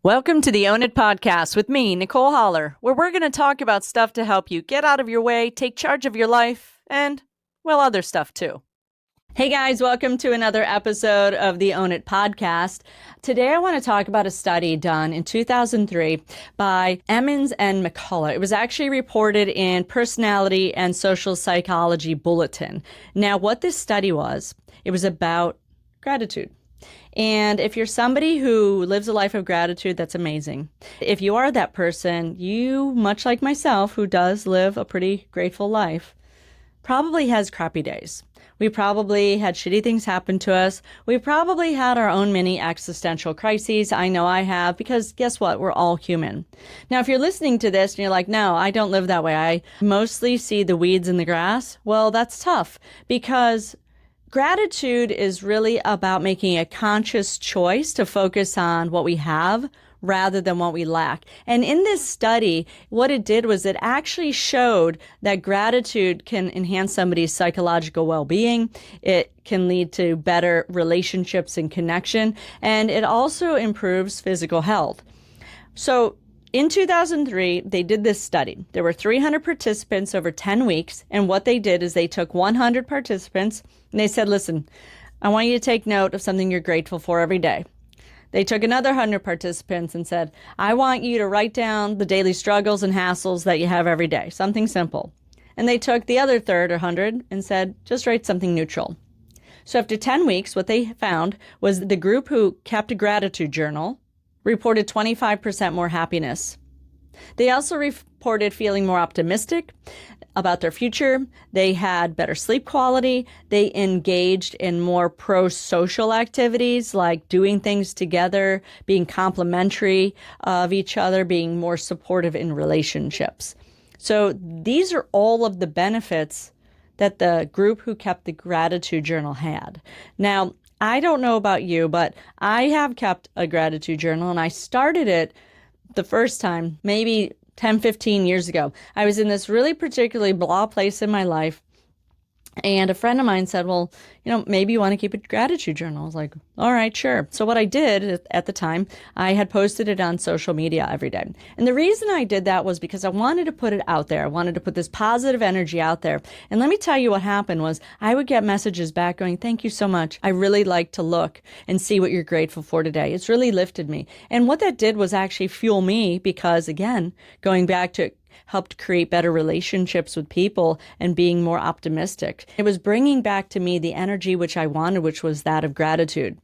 Welcome to the Own It podcast with me, Nicole Holler, where we're going to talk about stuff to help you get out of your way, take charge of your life, and, well, other stuff too. Hey guys, welcome to another episode of the Own It podcast. Today I want to talk about a study done in 2003 by Emmons and McCullough. It was actually reported in Personality and Social Psychology Bulletin. Now, what this study was, it was about gratitude. And if you're somebody who lives a life of gratitude, that's amazing. If you are that person, you, much like myself, who does live a pretty grateful life, probably has crappy days. We probably had shitty things happen to us. We probably had our own mini existential crises. I know I have, because guess what? We're all human. Now, if you're listening to this and you're like, no, I don't live that way. I mostly see the weeds in the grass. Well, that's tough, because gratitude is really about making a conscious choice to focus on what we have rather than what we lack. And in this study, what it did was it actually showed that gratitude can enhance somebody's psychological well-being. It can lead to better relationships and connection, and it also improves physical health. So in 2003, they did this study. There were 300 participants over 10 weeks, and what they did is they took 100 participants and they said, listen, I want you to take note of something you're grateful for every day. They took another 100 participants and said, I want you to write down the daily struggles and hassles that you have every day, something simple. And they took the other third or 100 and said, just write something neutral. So after 10 weeks, what they found was the group who kept a gratitude journal reported 25% more happiness. They also reported feeling more optimistic about their future. They had better sleep quality. They engaged in more pro-social activities like doing things together, being complimentary of each other, being more supportive in relationships. So these are all of the benefits that the group who kept the gratitude journal had. Now, I don't know about you, but I have kept a gratitude journal, and I started it the first time maybe 10, 15 years ago. I was in this really particularly blah place in my life, and a friend of mine said, well, maybe you want to keep a gratitude journal. I was like, all right, sure. So what I did at the time, I had posted it on social media every day. And the reason I did that was because I wanted to put it out there. I wanted to put this positive energy out there. And let me tell you what happened was I would get messages back going, thank you so much. I really like to look and see what you're grateful for today. It's really lifted me. And what that did was actually fuel me because, again, going back to helped create better relationships with people and being more optimistic. It was bringing back to me the energy which I wanted, which was that of gratitude.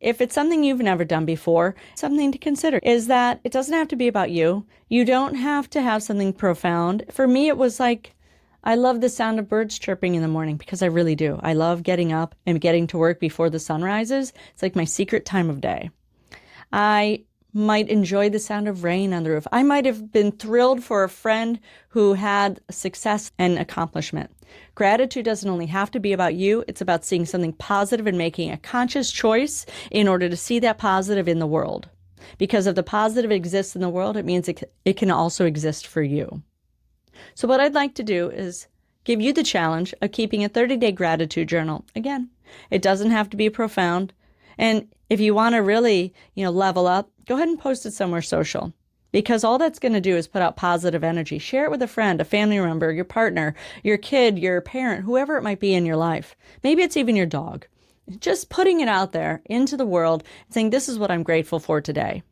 If it's something you've never done before, something to consider is that it doesn't have to be about you. You don't have to have something profound. For me, it was like, I love the sound of birds chirping in the morning because I really do. I love getting up and getting to work before the sun rises. It's like my secret time of day. I might enjoy the sound of rain on the roof. I might have been thrilled for a friend who had success and accomplishment. Gratitude doesn't only have to be about you. It's about seeing something positive and making a conscious choice in order to see that positive in the world. Because if the positive exists in the world, it means it can also exist for you. So what I'd like to do is give you the challenge of keeping a 30-day gratitude journal. Again, it doesn't have to be profound. And if you want to really, level up, go ahead and post it somewhere social, because all that's going to do is put out positive energy. Share it with a friend, a family member, your partner, your kid, your parent, whoever it might be in your life. Maybe it's even your dog. Just putting it out there into the world and saying, this is what I'm grateful for today.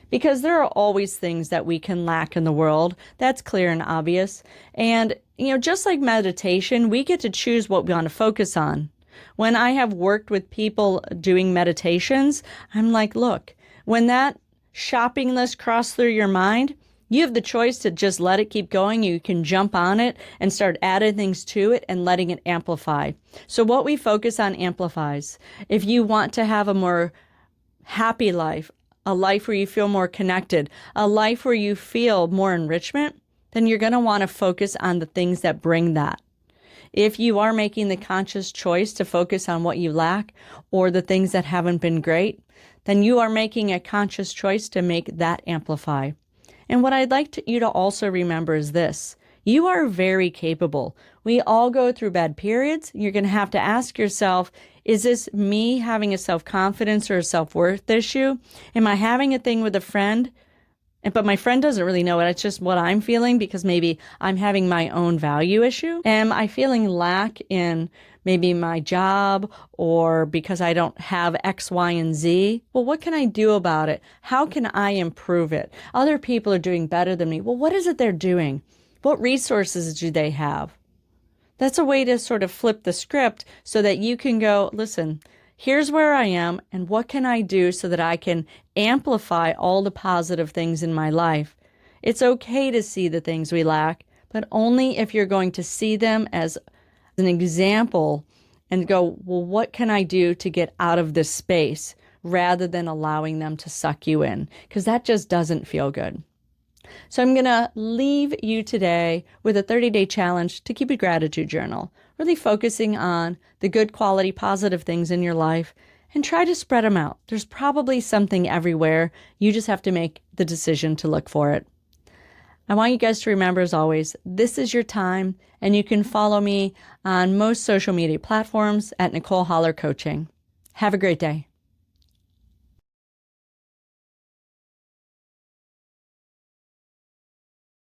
Because there are always things that we can lack in the world. That's clear and obvious. And, just like meditation, we get to choose what we want to focus on. When I have worked with people doing meditations, I'm like, look, when that shopping list crosses through your mind, you have the choice to just let it keep going. You can jump on it and start adding things to it and letting it amplify. So what we focus on amplifies. If you want to have a more happy life, a life where you feel more connected, a life where you feel more enrichment, then you're going to want to focus on the things that bring that. If you are making the conscious choice to focus on what you lack or the things that haven't been great, then you are making a conscious choice to make that amplify. And what I'd like you to also remember is this. You are very capable. We all go through bad periods. You're going to have to ask yourself, Is this me having a self-confidence or a self-worth issue? Am I having a thing with a friend? But my friend doesn't really know it. It's just what I'm feeling because maybe I'm having my own value issue. Am I feeling lack in maybe my job or because I don't have X, Y, and Z? Well, what can I do about it? How can I improve it? Other people are doing better than me. Well, what is it they're doing? What resources do they have? That's a way to sort of flip the script so that you can go, listen, here's where I am, and what can I do so that I can amplify all the positive things in my life? It's okay to see the things we lack, but only if you're going to see them as an example and go, well, what can I do to get out of this space rather than allowing them to suck you in? Because that just doesn't feel good. So I'm going to leave you today with a 30-day challenge to keep a gratitude journal, really focusing on the good quality, positive things in your life and try to spread them out. There's probably something everywhere. You just have to make the decision to look for it. I want you guys to remember, as always, this is your time, and you can follow me on most social media platforms at Nicole Holler Coaching. Have a great day.